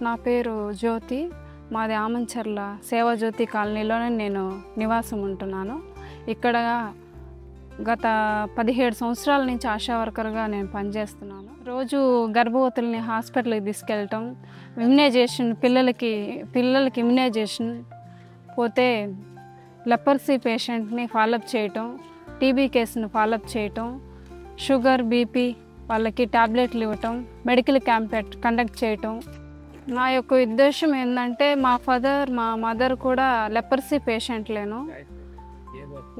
నా పేరు జ్యోతి. మాది ఆమంచర్ల సేవాజ్యోతి కాలనీలోనే నేను నివాసం ఉంటున్నాను. ఇక్కడ గత 17 సంవత్సరాల నుంచి ఆశా వర్కర్గా నేను పనిచేస్తున్నాను. రోజు గర్భవతుల్ని హాస్పిటల్కి తీసుకెళ్ళటం, ఇమ్యునైజేషన్ పిల్లలకి ఇమ్యునైజేషన్, పోతే లెపర్సీ పేషెంట్ని ఫాలోఅప్ చేయటం, టీబీ కేసును ఫాలోఅప్ చేయటం, షుగర్ బీపీ వాళ్ళకి టాబ్లెట్లు ఇవ్వటం, మెడికల్ క్యాంప్ కండక్ట్ చేయటం. నా యొక్క ఉద్దేశం ఏంటంటే మా మదర్ కూడా లెపర్సీ పేషెంట్లేను.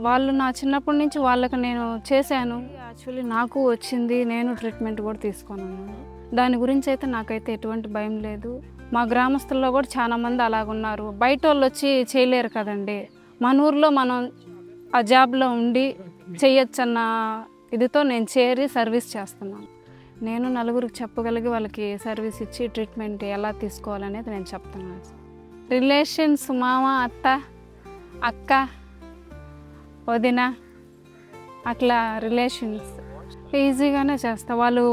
వాళ్ళు నా చిన్నప్పటి నుంచి వాళ్ళకి నేను చేశాను. యాక్చువల్లీ నాకు వచ్చింది, నేను ట్రీట్మెంట్ కూడా తీసుకున్నాను. దాని గురించి అయితే నాకైతే ఎటువంటి భయం లేదు. మా గ్రామస్తుల్లో కూడా చాలామంది అలాగున్నారు. బయట వాళ్ళు వచ్చి చేయలేరు కదండి. మన ఊర్లో మనం ఆ జాబ్లో ఉండి చేయొచ్చన్న ఇదితో నేను చేరి సర్వీస్ చేస్తున్నాను. నేను నలుగురికి చెప్పగలిగి వాళ్ళకి సర్వీస్ ఇచ్చి ట్రీట్మెంట్ ఎలా తీసుకోవాలనేది నేను చెప్తున్నాను. రిలేషన్స్ మామ, అత్త, అక్క, వదిన, అట్లా రిలేషన్స్ ఈజీగానే చేస్తా. వాళ్ళు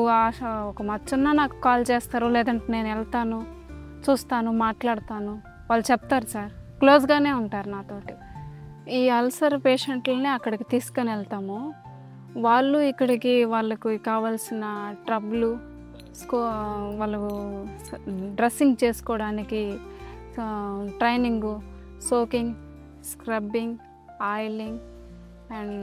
ఒక మచ్చున్నా నాకు కాల్ చేస్తారు, లేదంటే నేను వెళ్తాను, చూస్తాను, మాట్లాడతాను. వాళ్ళు చెప్తారు సార్, క్లోజ్గానే ఉంటారు నాతోటి. ఈ అల్సర్ పేషెంట్లని అక్కడికి తీసుకొని వెళ్తాము. వాళ్ళు ఇక్కడికి వాళ్ళకు కావాల్సిన ట్రబులు, వాళ్ళు డ్రెస్సింగ్ చేసుకోవడానికి training, soaking, scrubbing, oiling and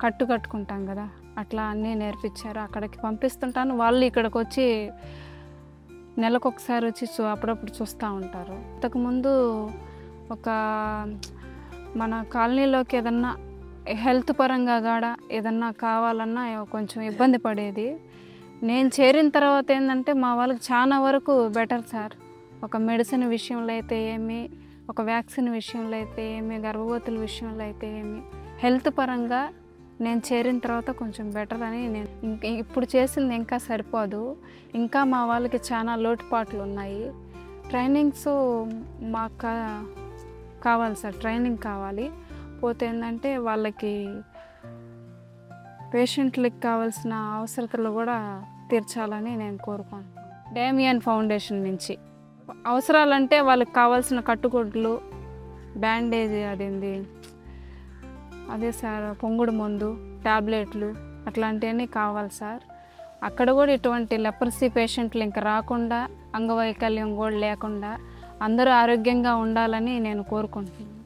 కట్టుకుంటాం కదా, అట్లా అన్నీ నేర్పించారు. అక్కడికి పంపిస్తుంటాను. వాళ్ళు ఇక్కడికి వచ్చి నెలకొకసారి వచ్చి అప్పుడప్పుడు చూస్తూ ఉంటారు. ఇంతకుముందు మన కాలనీలోకి ఏదన్నా హెల్త్ పరంగా కూడా ఏదన్నా కావాలన్నా కొంచెం ఇబ్బంది పడేది. నేను చేరిన తర్వాత ఏంటంటే మా వాళ్ళకి చాలా వరకు బెటర్ సార్. ఒక మెడిసిన్ విషయంలో అయితే ఏమి, ఒక వ్యాక్సిన్ విషయంలో అయితే ఏమి, గర్భవతుల విషయంలో అయితే ఏమి, హెల్త్ పరంగా నేను చేరిన తర్వాత కొంచెం బెటర్ అని నేను ఇప్పుడు చేసింది ఇంకా సరిపోదు. ఇంకా మా వాళ్ళకి చాలా లోటుపాట్లు ఉన్నాయి. ట్రైనింగ్స్ మాకు కావాలి సార్, ట్రైనింగ్ కావాలి. పోతే ఏంటంటే వాళ్ళకి పేషెంట్లకి కావాల్సిన అవసరతలు కూడా తీర్చాలని నేను కోరుకుంటున్నాను. డేమియన్ ఫౌండేషన్ నుంచి అవసరాలంటే వాళ్ళకి కావాల్సిన కట్టుకొడ్లు, బ్యాండేజ్, అదే సార్, పొంగుడు మందు, టాబ్లెట్లు అట్లాంటివన్నీ కావాలి సార్. అక్కడ కూడా ఇటువంటి లెపర్సీ పేషెంట్లు ఇంకా రాకుండా, అంగవైకల్యం కూడా లేకుండా అందరూ ఆరోగ్యంగా ఉండాలని నేను కోరుకుంటున్నాను.